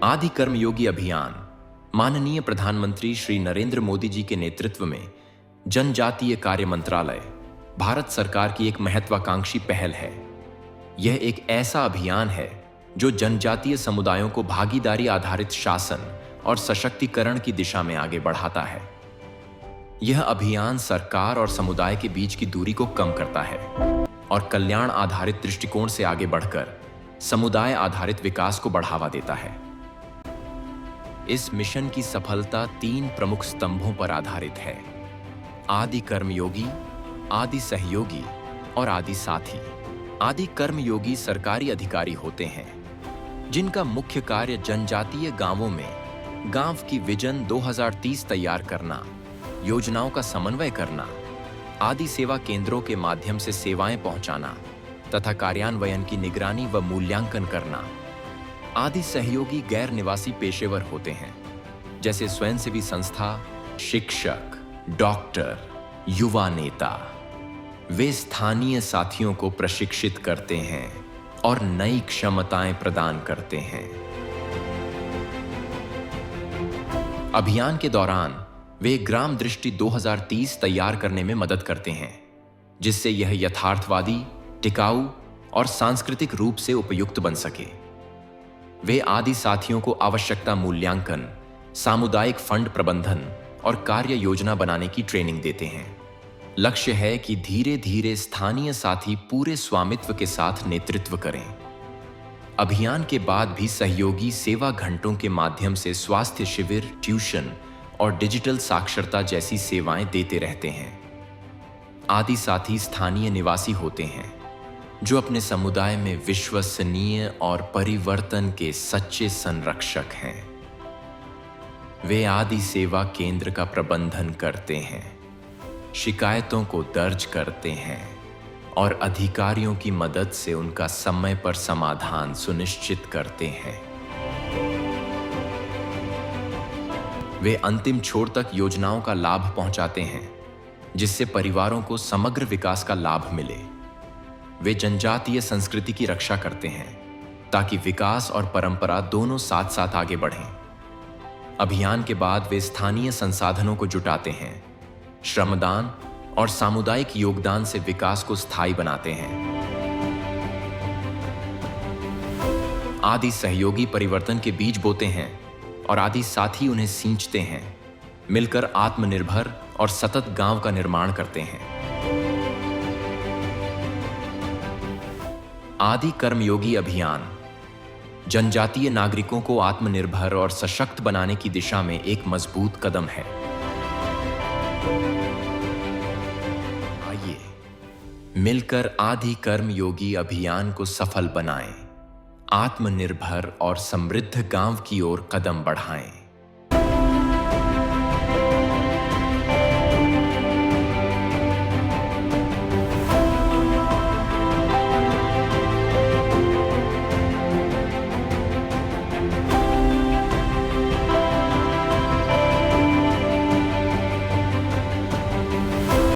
आदि कर्मयोगी अभियान माननीय प्रधानमंत्री श्री नरेंद्र मोदी जी के नेतृत्व में जनजातीय कार्य मंत्रालय, भारत सरकार की एक महत्वाकांक्षी पहल है। यह एक ऐसा अभियान है जो जनजातीय समुदायों को भागीदारी आधारित शासन और सशक्तिकरण की दिशा में आगे बढ़ाता है। यह अभियान सरकार और समुदाय के बीच की दूरी को कम करता है और कल्याण आधारित दृष्टिकोण से आगे बढ़कर समुदाय आधारित विकास को बढ़ावा देता है। इस मिशन की सफलता 3 प्रमुख स्तंभों पर आधारित है: आदि कर्मयोगी, आदि सहयोगी और आदि साथी। आदि कर्मयोगी सरकारी अधिकारी होते हैं जिनका मुख्य कार्य जनजातीय गांवों में गांव की विजन 2030 तैयार करना, योजनाओं का समन्वय करना, आदि सेवा केंद्रों के माध्यम से सेवाएं पहुंचाना तथा कार्यान्वयन की निगरानी व मूल्यांकन करना। आदि सहयोगी गैर निवासी पेशेवर होते हैं जैसे स्वयंसेवी संस्था, शिक्षक, डॉक्टर, युवा नेता। वे स्थानीय साथियों को प्रशिक्षित करते हैं और नई क्षमताएं प्रदान करते हैं। अभियान के दौरान वे ग्राम दृष्टि 2030 तैयार करने में मदद करते हैं जिससे यह यथार्थवादी, टिकाऊ और सांस्कृतिक रूप से उपयुक्त बन सके। वे आदि साथियों को आवश्यकता मूल्यांकन, सामुदायिक फंड प्रबंधन और कार्य योजना बनाने की ट्रेनिंग देते हैं। लक्ष्य है कि धीरे धीरे स्थानीय साथी पूरे स्वामित्व के साथ नेतृत्व करें। अभियान के बाद भी सहयोगी सेवा घंटों के माध्यम से स्वास्थ्य शिविर, ट्यूशन और डिजिटल साक्षरता जैसी सेवाएं देते रहते हैं। आदि साथी स्थानीय निवासी होते हैं जो अपने समुदाय में विश्वसनीय और परिवर्तन के सच्चे संरक्षक हैं। वे आदि सेवा केंद्र का प्रबंधन करते हैं, शिकायतों को दर्ज करते हैं और अधिकारियों की मदद से उनका समय पर समाधान सुनिश्चित करते हैं। वे अंतिम छोर तक योजनाओं का लाभ पहुंचाते हैं जिससे परिवारों को समग्र विकास का लाभ मिले। वे जनजातीय संस्कृति की रक्षा करते हैं ताकि विकास और परंपरा दोनों साथ साथ आगे बढ़ें। अभियान के बाद वे स्थानीय संसाधनों को जुटाते हैं, श्रमदान और सामुदायिक योगदान से विकास को स्थायी बनाते हैं। आदि सहयोगी परिवर्तन के बीज बोते हैं और आदि साथी उन्हें सींचते हैं। मिलकर आत्मनिर्भर और सतत गांव का निर्माण करते हैं। आदि कर्मयोगी अभियान जनजातीय नागरिकों को आत्मनिर्भर और सशक्त बनाने की दिशा में एक मजबूत कदम है। आइए मिलकर आदि कर्मयोगी अभियान को सफल बनाएं, आत्मनिर्भर और समृद्ध गांव की ओर कदम बढ़ाएं।